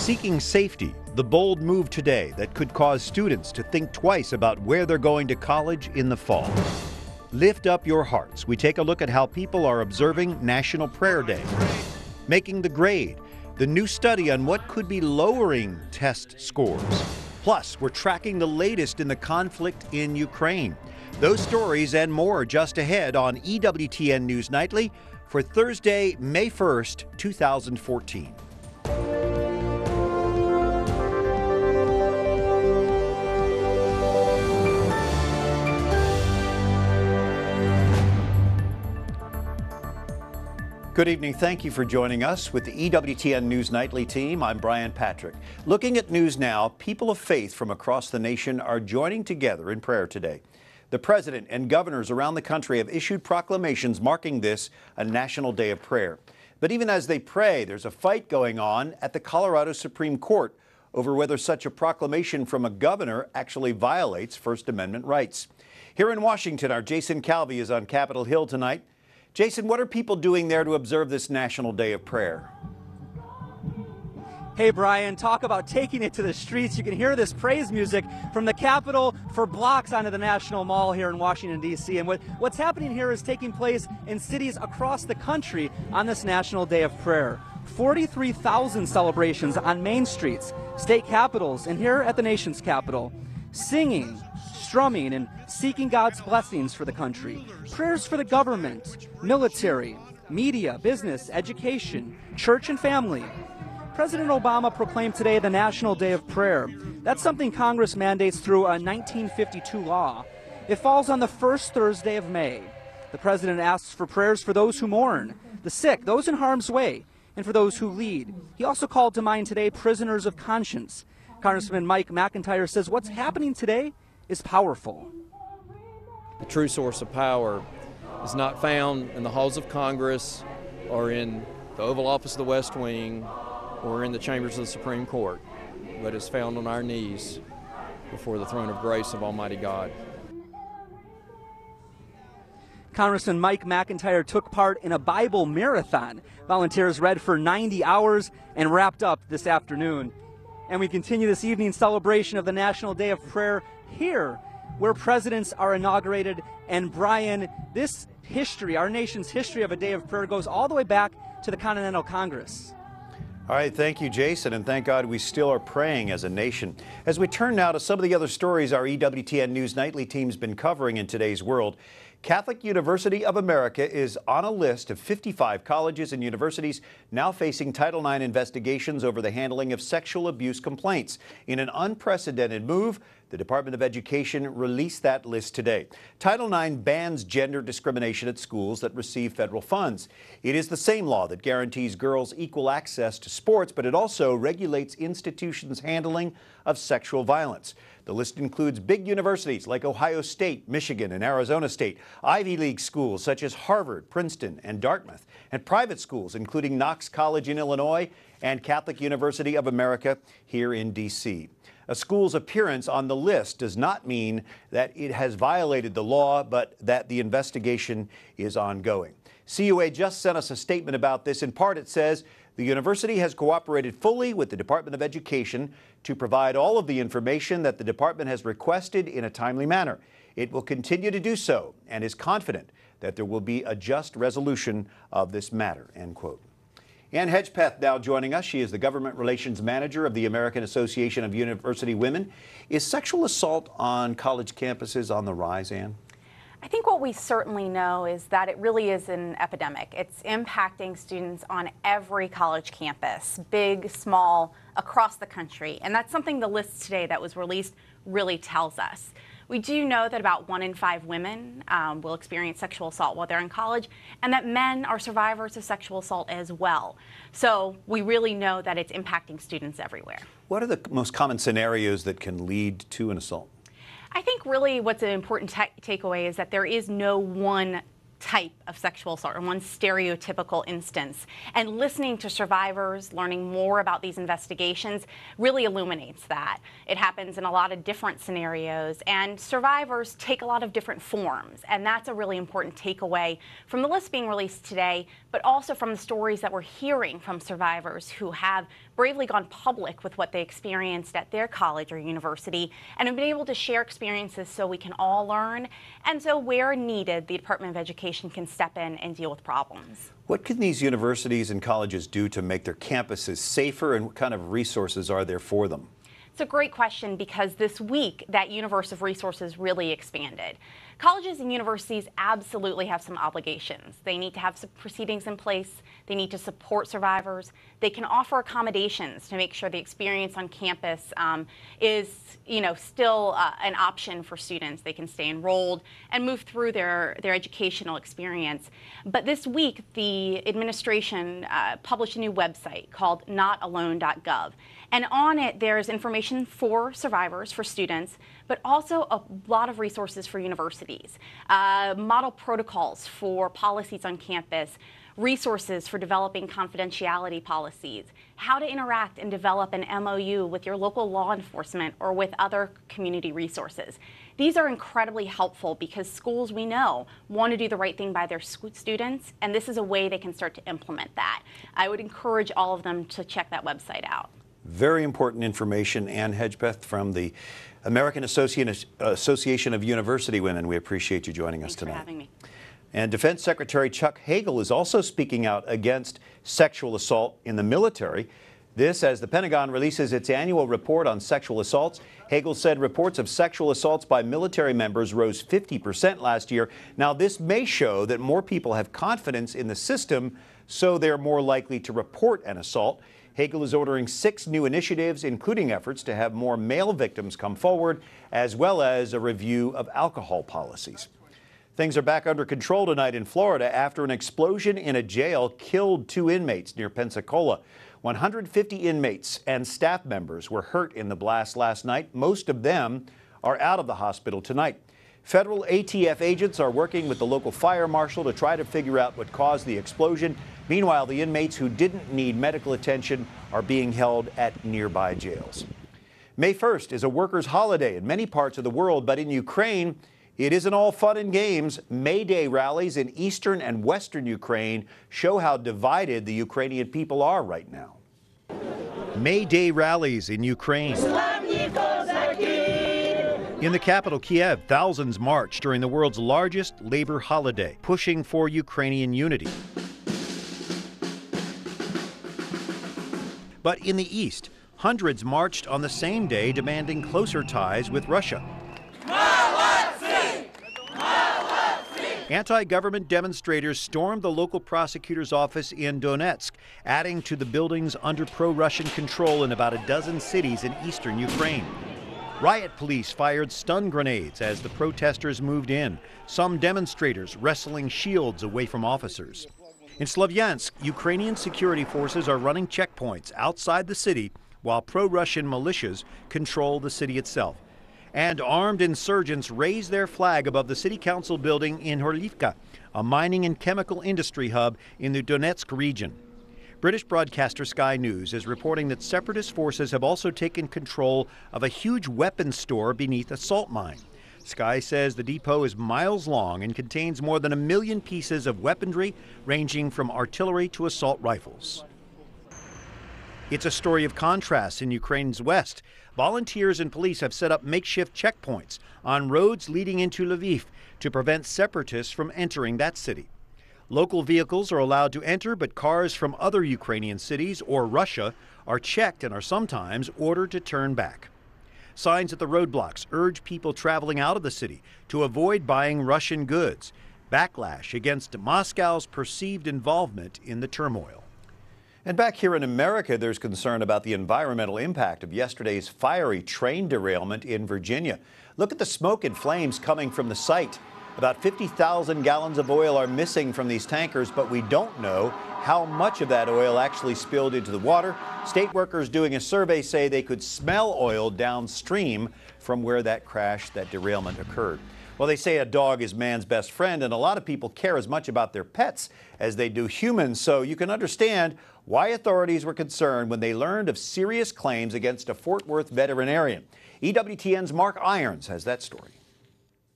Seeking safety, the bold move today that could cause students to think twice about where they're going to college in the fall. Lift up your hearts. We take a look at how people are observing National Prayer Day. Making the grade, the new study on what could be lowering test scores. Plus, we're tracking the latest in the conflict in Ukraine. Those stories and more just ahead on EWTN News Nightly for Thursday, May 1st, 2014. Good evening. Thank you for joining us. With the EWTN News Nightly team, I'm Brian Patrick. Looking at news now, people of faith from across the nation are joining together in prayer today. The president and governors around the country have issued proclamations marking this a national day of prayer. But even as they pray, there's a fight going on at the Colorado Supreme Court over whether such a proclamation from a governor actually violates First Amendment rights. Here in Washington, our Jason Calvi is on Capitol Hill tonight. Jason, what are people doing there to observe this National Day of Prayer? Hey, Brian, talk about taking it to the streets. You can hear this praise music from the Capitol for blocks onto the National Mall here in Washington, D.C. And what's happening here is taking place in cities across the country on this National Day of Prayer. 43,000 celebrations on main streets, state capitals, and here at the nation's capital. Singing, strumming, and seeking God's blessings for the country. Prayers for the government, military, media, business, education, church, and family. President Obama proclaimed today the National Day of Prayer. That's something Congress mandates through a 1952 law. It falls on the first Thursday of May. The president asks for prayers for those who mourn, the sick, those in harm's way, and for those who lead. He also called to mind today prisoners of conscience. Congressman Mike McIntyre says what's happening today is powerful. The true source of power is not found in the halls of Congress or in the Oval Office of the West Wing or in the chambers of the Supreme Court, but is found on our knees before the throne of grace of Almighty God. Congressman Mike McIntyre took part in a Bible marathon. Volunteers read for 90 hours and wrapped up this afternoon. And we continue this evening's celebration of the National Day of Prayer here, where presidents are inaugurated. And Brian, this history, our nation's history of a day of prayer, goes all the way back to the Continental Congress. All right, thank you, Jason, and thank God we still are praying as a nation. As we turn now to some of the other stories our EWTN News Nightly team's been covering in today's world, Catholic University of America is on a list of 55 colleges and universities now facing Title IX investigations over the handling of sexual abuse complaints. In an unprecedented move, the Department of Education released that list today. Title IX bans gender discrimination at schools that receive federal funds. It is the same law that guarantees girls equal access to sports, but it also regulates institutions' handling of sexual violence. The list includes big universities like Ohio State, Michigan, and Arizona State, Ivy League schools such as Harvard, Princeton, and Dartmouth, and private schools including Knox College in Illinois and Catholic University of America here in D.C. A school's appearance on the list does not mean that it has violated the law, but that the investigation is ongoing. CUA just sent us a statement about this. In part, it says the university has cooperated fully with the Department of Education to provide all of the information that the department has requested in a timely manner. It will continue to do so and is confident that there will be a just resolution of this matter, end quote. Ann Hedgepeth now joining us. She is the Government Relations Manager of the American Association of University Women. Is sexual assault on college campuses on the rise, Ann? I think what we certainly know is that it really is an epidemic. It's impacting students on every college campus, big, small, across the country. And that's something the list today that was released really tells us. We do know that about 1 in 5 women will experience sexual assault while they're in college, and that men are survivors of sexual assault as well. So we really know that it's impacting students everywhere. What are the most common scenarios that can lead to an assault? I think really what's an important takeaway is that there is no one type of sexual assault or one stereotypical instance. And listening to survivors, learning more about these investigations really illuminates that. It happens in a lot of different scenarios, and survivors take a lot of different forms. And that's a really important takeaway from the list being released today, but also from the stories that we're hearing from survivors who have bravely gone public with what they experienced at their college or university and have been able to share experiences so we can all learn. And so where needed, the Department of Education can step in and deal with problems. What can these universities and colleges do to make their campuses safer, and what kind of resources are there for them? It's a great question, because this week that universe of resources really expanded. Colleges and universities absolutely have some obligations. They need to have some proceedings in place. They need to support survivors. They can offer accommodations to make sure the experience on campus is, still an option for students. They can stay enrolled and move through their educational experience. But this week, the administration published a new website called notalone.gov. And on it, there's information for survivors, for students, but also a lot of resources for universities, model protocols for policies on campus, resources for developing confidentiality policies, how to interact and develop an MOU with your local law enforcement or with other community resources. These are incredibly helpful because schools, we know, want to do the right thing by their students, and this is a way they can start to implement that. I would encourage all of them to check that website out. Very important information. Ann Hedgepeth from the American Association of University Women. We appreciate you joining us tonight. Thanks for having me. And Defense Secretary Chuck Hagel is also speaking out against sexual assault in the military. This as the Pentagon releases its annual report on sexual assaults. Hagel said reports of sexual assaults by military members rose 50% last year. Now, this may show that more people have confidence in the system, so they're more likely to report an assault. Hagel is ordering 6 new initiatives, including efforts to have more male victims come forward, as well as a review of alcohol policies. Things are back under control tonight in Florida after an explosion in a jail killed 2 inmates near Pensacola. 150 inmates and staff members were hurt in the blast last night. Most of them are out of the hospital tonight. Federal ATF agents are working with the local fire marshal to try to figure out what caused the explosion. Meanwhile, the inmates who didn't need medical attention are being held at nearby jails. May 1st is a workers' holiday in many parts of the world, but in Ukraine, it isn't all fun and games. May Day rallies in eastern and western Ukraine show how divided the Ukrainian people are right now. May Day rallies in Ukraine. In the capital, Kiev, thousands marched during the world's largest labor holiday, pushing for Ukrainian unity. But in the east, hundreds marched on the same day demanding closer ties with Russia. Anti-government demonstrators stormed the local prosecutor's office in Donetsk, adding to the buildings under pro-Russian control in about a dozen cities in eastern Ukraine. Riot police fired stun grenades as the protesters moved in, some demonstrators wrestling shields away from officers. In Slavyansk, Ukrainian security forces are running checkpoints outside the city while pro-Russian militias control the city itself. And armed insurgents raise their flag above the city council building in Horlivka, a mining and chemical industry hub in the Donetsk region. British broadcaster Sky News is reporting that separatist forces have also taken control of a huge weapons store beneath a salt mine. Sky says the depot is miles long and contains more than 1 million pieces of weaponry, ranging from artillery to assault rifles. It's a story of contrasts in Ukraine's west. Volunteers and police have set up makeshift checkpoints on roads leading into Lviv to prevent separatists from entering that city. Local vehicles are allowed to enter, but cars from other Ukrainian cities or Russia are checked and are sometimes ordered to turn back. Signs at the roadblocks urge people traveling out of the city to avoid buying Russian goods. Backlash against Moscow's perceived involvement in the turmoil. And back here in America, there's concern about the environmental impact of yesterday's fiery train derailment in Virginia. Look at the smoke and flames coming from the site. About 50,000 gallons of oil are missing from these tankers, but we don't know how much of that oil actually spilled into the water. State workers doing a survey say they could smell oil downstream from where that crash, that derailment occurred. Well, they say a dog is man's best friend, and a lot of people care as much about their pets as they do humans. So you can understand why authorities were concerned when they learned of serious claims against a Fort Worth veterinarian. EWTN's Mark Irons has that story.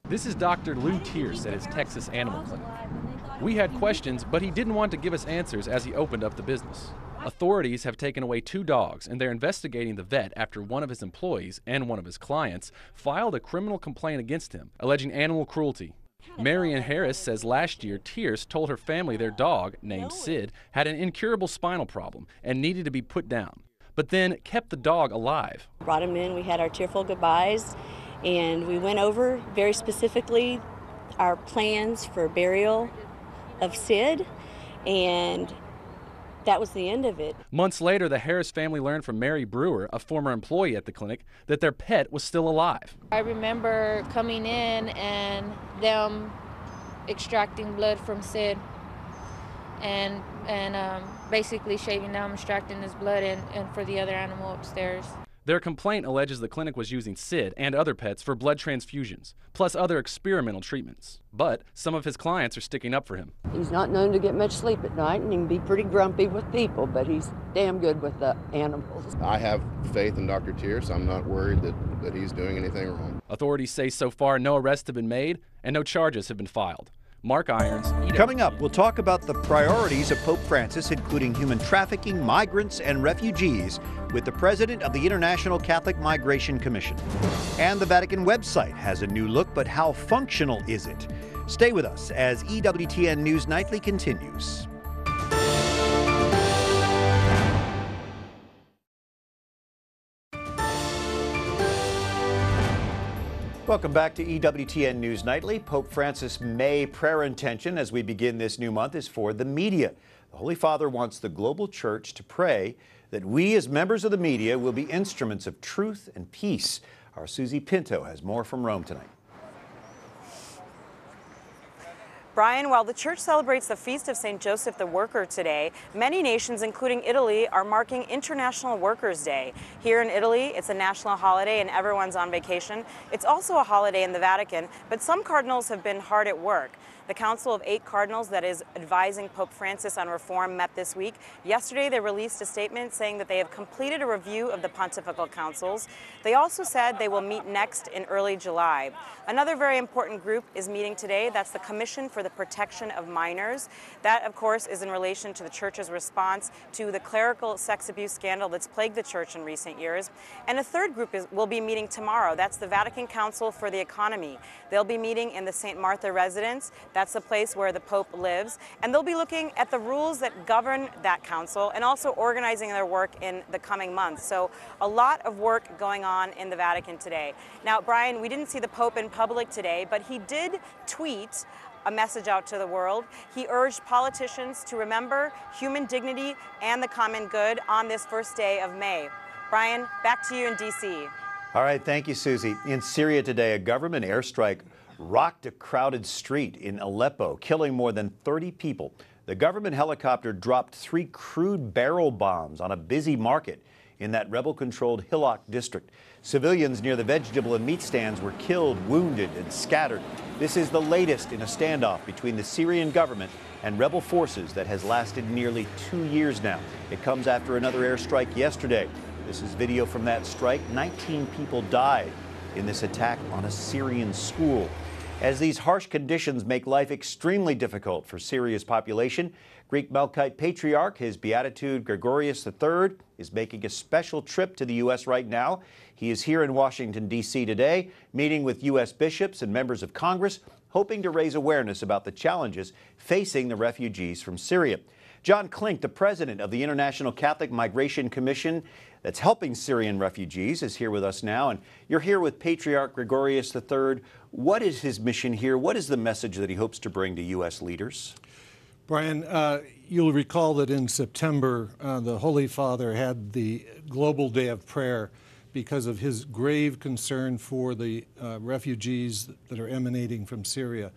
This is Dr. Lou Tierce at his Texas Animal Clinic. We had questions, but he didn't want to give us answers as he opened up the business. Authorities have taken away 2 dogs, and they're investigating the vet after one of his employees and one of his clients filed a criminal complaint against him, alleging animal cruelty. Marion Harris says last year Tierce told her family their dog, named Sid, had an incurable spinal problem and needed to be put down, but then kept the dog alive. Brought him in, we had our tearful goodbyes, and we went over very specifically our plans for burial of Sid, and that was the end of it. Months later, the Harris family learned from Mary Brewer, a former employee at the clinic, that their pet was still alive. I remember coming in and them extracting blood from Sid and basically shaving down, extracting his blood and for the other animal upstairs. Their complaint alleges the clinic was using Sid and other pets for blood transfusions, plus other experimental treatments. But some of his clients are sticking up for him. He's not known to get much sleep at night, and he can be pretty grumpy with people, but he's damn good with the animals. I have faith in Dr. Tierce. I'm not worried that he's doing anything wrong. Authorities say so far no arrests have been made and no charges have been filed. Mark Irons, EWTN. Coming up, we'll talk about the priorities of Pope Francis, including human trafficking, migrants, and refugees, with the president of the International Catholic Migration Commission. And the Vatican website has a new look, but how functional is it? Stay with us as EWTN News Nightly continues. Welcome back to EWTN News Nightly. Pope Francis' May prayer intention as we begin this new month is for the media. The Holy Father wants the global church to pray that we as members of the media will be instruments of truth and peace. Our Susie Pinto has more from Rome tonight. Brian, while the church celebrates the feast of St. Joseph the Worker today, many nations, including Italy, are marking International Workers' Day. Here in Italy, it's a national holiday and everyone's on vacation. It's also a holiday in the Vatican, but some cardinals have been hard at work. The Council of 8 Cardinals that is advising Pope Francis on reform met this week. Yesterday, they released a statement saying that they have completed a review of the pontifical councils. They also said they will meet next in early July. Another very important group is meeting today. That's the Commission for the Protection of Minors. That, of course, is in relation to the Church's response to the clerical sex abuse scandal that's plagued the Church in recent years. And a third group will be meeting tomorrow. That's the Vatican Council for the Economy. They'll be meeting in the St. Martha residence. That's the place where the Pope lives. And they'll be looking at the rules that govern that council and also organizing their work in the coming months. So a lot of work going on in the Vatican today. Now, Brian, we didn't see the Pope in public today, but he did tweet a message out to the world. He urged politicians to remember human dignity and the common good on this first day of May. Brian, back to you in D.C. All right, thank you, Susie. In Syria today, a government airstrike rocked a crowded street in Aleppo, killing more than 30 people. The government helicopter dropped 3 crude barrel bombs on a busy market in that rebel-controlled Hillock district. Civilians near the vegetable and meat stands were killed, wounded, and scattered. This is the latest in a standoff between the Syrian government and rebel forces that has lasted nearly 2 years now. It comes after another airstrike yesterday. This is video from that strike. 19 people died in this attack on a Syrian school. As these harsh conditions make life extremely difficult for Syria's population, Greek Melkite Patriarch, His Beatitude Gregorius III, is making a special trip to the U.S. right now. He is here in Washington, D.C. today, meeting with U.S. bishops and members of Congress, hoping to raise awareness about the challenges facing the refugees from Syria. John Klink, the president of the International Catholic Migration Commission that's helping Syrian refugees, is here with us now. And you're here with Patriarch Gregorius III. What is his mission here? What is the message that he hopes to bring to U.S. leaders? Brian, you'll recall that in September, the Holy Father had the Global Day of Prayer because of his grave concern for the refugees that are emanating from Syria.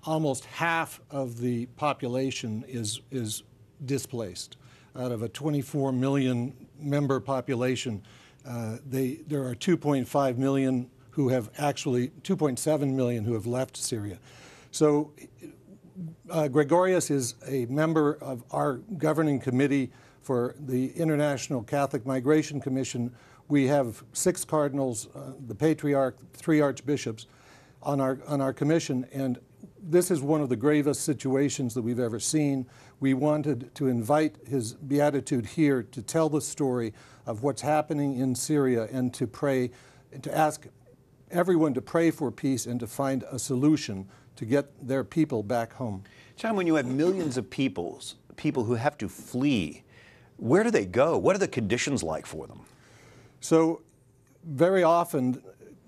Almost half of the population is displaced. Out of a 24 million member population, there are 2.5 million who have actually 2.7 million who have left Syria. So Gregorius is a member of our governing committee for the International Catholic Migration Commission. We have 6 cardinals, the patriarch, 3 archbishops on our commission, and this is one of the gravest situations that we've ever seen. We wanted to invite His Beatitude here to tell the story of what's happening in Syria and to pray, and to ask everyone to pray for peace and to find a solution to get their people back home. John, when you have millions of people who have to flee, where do they go? What are the conditions like for them? So very often,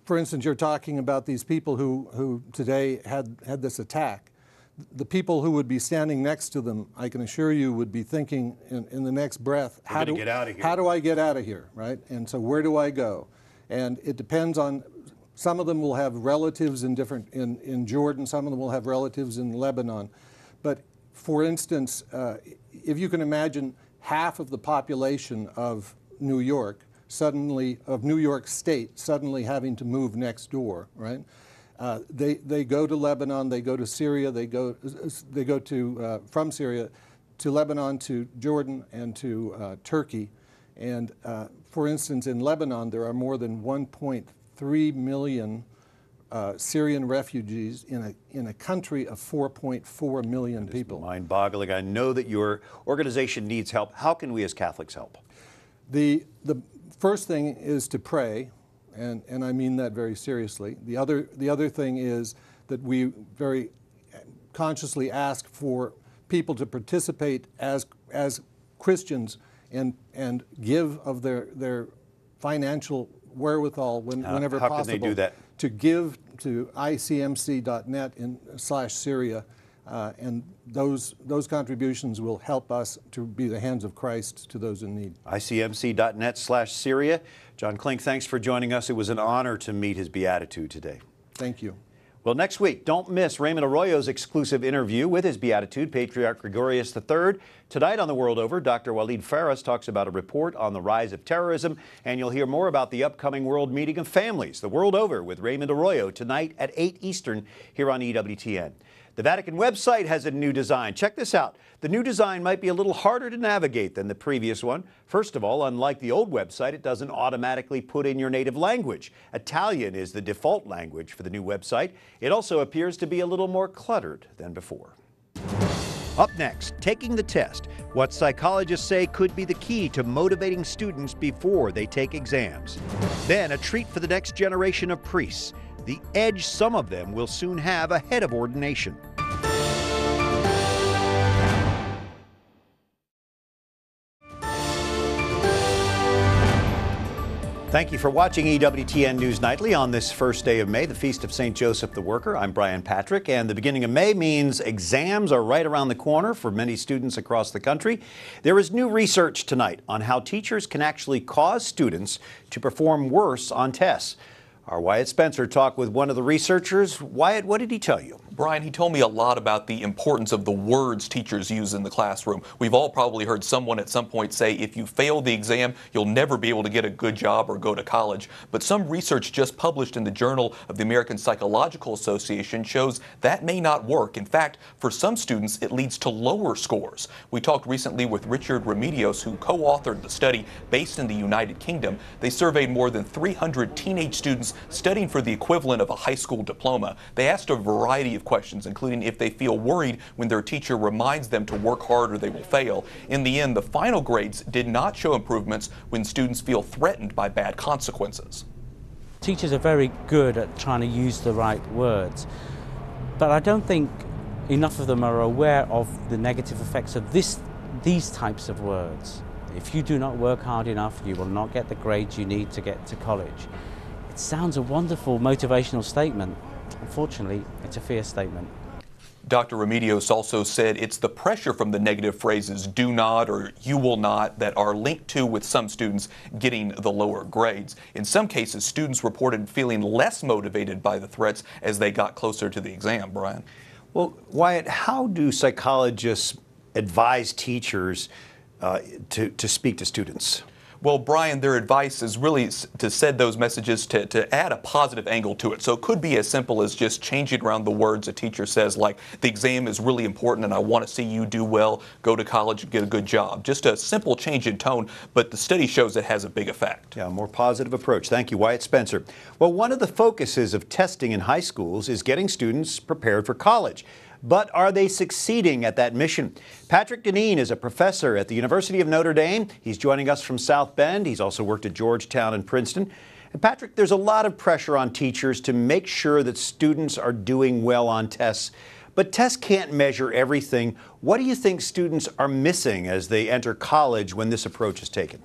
for instance, you're talking about these people who today had this attack. The people who would be standing next to them, I can assure you, would be thinking in the next breath, how do I get out of here, right? And so where do I go? And it depends on, some of them will have relatives in Jordan, some of them will have relatives in Lebanon. But for instance, if you can imagine half of the population of New York State suddenly having to move next door, right? They go to Lebanon, they go to Syria, they go to from Syria to Lebanon, to Jordan, and to Turkey. And for instance, in Lebanon, there are more than 1.3 million Syrian refugees in a country of 4.4 million people. Mind-boggling. I know that your organization needs help. How can we as Catholics help? The first thing is to pray, and I mean that very seriously. The other thing is that we very consciously ask for people to participate as Christians and give of their financial wherewithal whenever possible. How can they do that? To give to icmc.net/Syria, and those contributions will help us to be the hands of Christ to those in need. icmc.net/Syria. John Klink, thanks for joining us. It was an honor to meet His Beatitude today. Thank you. Well, next week, don't miss Raymond Arroyo's exclusive interview with His Beatitude, Patriarch Gregorius III. Tonight on The World Over, Dr. Walid Faris talks about a report on the rise of terrorism, and you'll hear more about the upcoming World Meeting of Families, The World Over with Raymond Arroyo, tonight at 8 Eastern here on EWTN. The Vatican website has a new design. Check this out. The new design might be a little harder to navigate than the previous one. First of all, unlike the old website, it doesn't automatically put in your native language. Italian is the default language for the new website. It also appears to be a little more cluttered than before. Up next, taking the test. What psychologists say could be the key to motivating students before they take exams. Then a treat for the next generation of priests. The edge some of them will soon have ahead of ordination. Thank you for watching EWTN News Nightly on this first day of May, the Feast of St. Joseph the Worker. I'm Brian Patrick, and the beginning of May means exams are right around the corner for many students across the country. There is new research tonight on how teachers can actually cause students to perform worse on tests. Our Wyatt Spencer talked with one of the researchers. Wyatt, what did he tell you? Brian, he told me a lot about the importance of the words teachers use in the classroom. We've all probably heard someone at some point say, if you fail the exam, you'll never be able to get a good job or go to college. But some research just published in the Journal of the American Psychological Association shows that may not work. In fact, for some students, it leads to lower scores. We talked recently with Richard Remedios, who co-authored the study based in the United Kingdom. They surveyed more than 300 teenage students studying for the equivalent of a high school diploma. They asked a variety of questions, including if they feel worried when their teacher reminds them to work hard or they will fail. In the end, the final grades did not show improvements when students feel threatened by bad consequences. Teachers are very good at trying to use the right words, but I don't think enough of them are aware of the negative effects of these types of words. If you do not work hard enough, you will not get the grades you need to get to college. It sounds a wonderful motivational statement. Unfortunately, it's a fear statement. Dr. Remedios also said it's the pressure from the negative phrases "do not" or "you will not" that are linked to with some students getting the lower grades. In some cases, students reported feeling less motivated by the threats as they got closer to the exam. Brian? Well, Wyatt, how do psychologists advise teachers to speak to students? Well, Brian, their advice is really to send those messages to add a positive angle to it. So it could be as simple as just changing around the words a teacher says, like, the exam is really important and I want to see you do well, go to college and get a good job. Just a simple change in tone, but the study shows it has a big effect. Yeah, a more positive approach. Thank you, Wyatt Spencer. Well, one of the focuses of testing in high schools is getting students prepared for college. But are they succeeding at that mission? Patrick Deneen is a professor at the University of Notre Dame. He's joining us from South Bend. He's also worked at Georgetown and Princeton. And Patrick, there's a lot of pressure on teachers to make sure that students are doing well on tests. But tests can't measure everything. What do you think students are missing as they enter college when this approach is taken?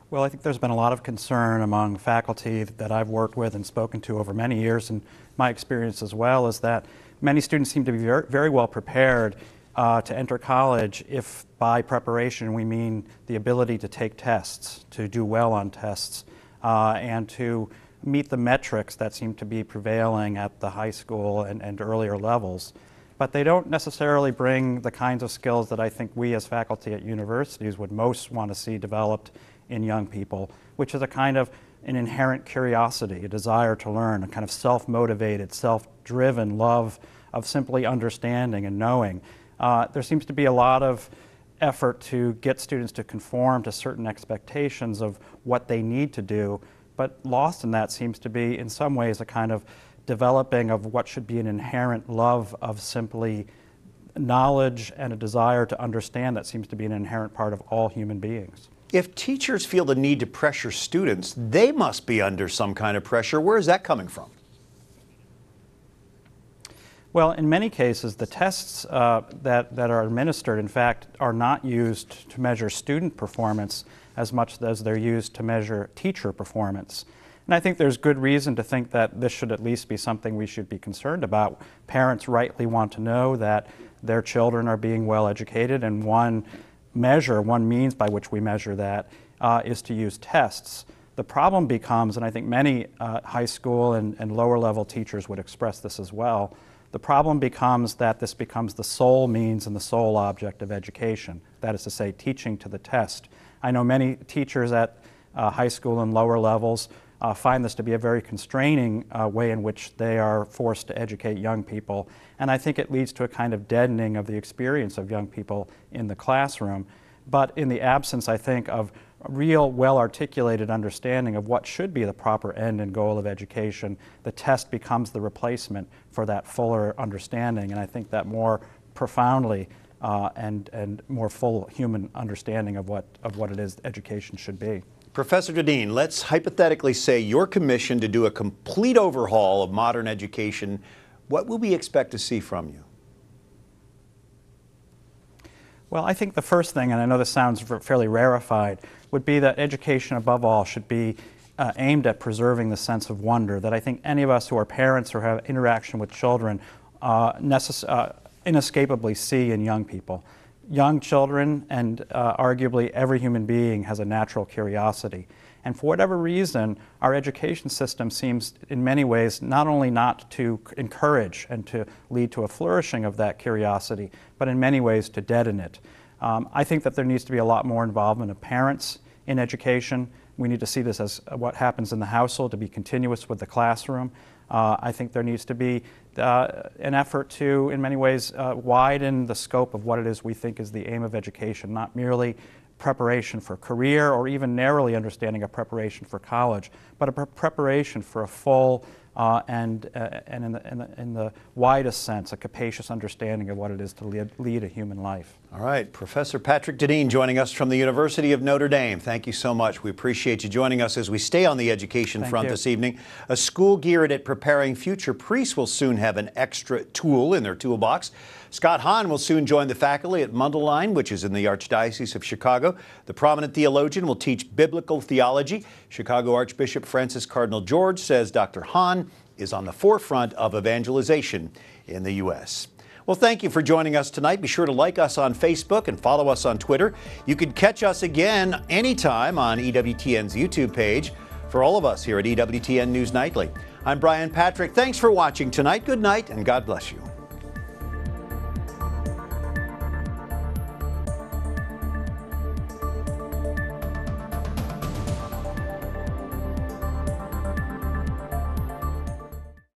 Well, I think there's been a lot of concern among faculty that I've worked with and spoken to over many years, and my experience as well is that many students seem to be very well prepared to enter college if by preparation we mean the ability to take tests, to do well on tests, and to meet the metrics that seem to be prevailing at the high school and earlier levels. But they don't necessarily bring the kinds of skills that I think we as faculty at universities would most want to see developed in young people, which is a kind of an inherent curiosity, a desire to learn, a kind of self-motivated, self-driven love of simply understanding and knowing. There seems to be a lot of effort to get students to conform to certain expectations of what they need to do, but lost in that seems to be, in some ways, a kind of developing of what should be an inherent love of simply knowledge and a desire to understand that seems to be an inherent part of all human beings. If teachers feel the need to pressure students, they must be under some kind of pressure. Where is that coming from? Well, in many cases, the tests that are administered, in fact, are not used to measure student performance as much as they're used to measure teacher performance. And I think there's good reason to think that this should at least be something we should be concerned about. Parents rightly want to know that their children are being well educated, and one means by which we measure that is to use tests. The problem becomes, and I think many high school and lower level teachers would express this as well, the problem becomes that this becomes the sole means and the sole object of education. That is to say, teaching to the test. I know many teachers at high school and lower levels find this to be a very constraining way in which they are forced to educate young people. And I think it leads to a kind of deadening of the experience of young people in the classroom. But in the absence, I think, of a real well-articulated understanding of what should be the proper end and goal of education, the test becomes the replacement for that fuller understanding. And I think that more profoundly and more full human understanding of what it is education should be. Professor Deneen, let's hypothetically say you're commissioned to do a complete overhaul of modern education. What will we expect to see from you? Well, I think the first thing, and I know this sounds fairly rarefied, would be that education above all should be aimed at preserving the sense of wonder that I think any of us who are parents or have interaction with children inescapably see in young people. Young children and arguably every human being has a natural curiosity. And for whatever reason, our education system seems in many ways not only not to encourage and to lead to a flourishing of that curiosity, but in many ways to deaden it. I think that there needs to be a lot more involvement of parents in education. We need to see this as what happens in the household to be continuous with the classroom. I think there needs to be an effort to, in many ways, widen the scope of what it is we think is the aim of education, not merely preparation for career or even narrowly understanding a preparation for college, but a preparation for a full and in the widest sense, a capacious understanding of what it is to lead a human life. All right, Professor Patrick Deneen joining us from the University of Notre Dame. Thank you so much. We appreciate you joining us as we stay on the education front this evening. A school geared at preparing future priests will soon have an extra tool in their toolbox. Scott Hahn will soon join the faculty at Mundelein, which is in the Archdiocese of Chicago. The prominent theologian will teach biblical theology. Chicago Archbishop Francis Cardinal George says Dr. Hahn is on the forefront of evangelization in the U.S. Well, thank you for joining us tonight. Be sure to like us on Facebook and follow us on Twitter. You can catch us again anytime on EWTN's YouTube page. For all of us here at EWTN News Nightly, I'm Brian Patrick. Thanks for watching tonight. Good night and God bless you.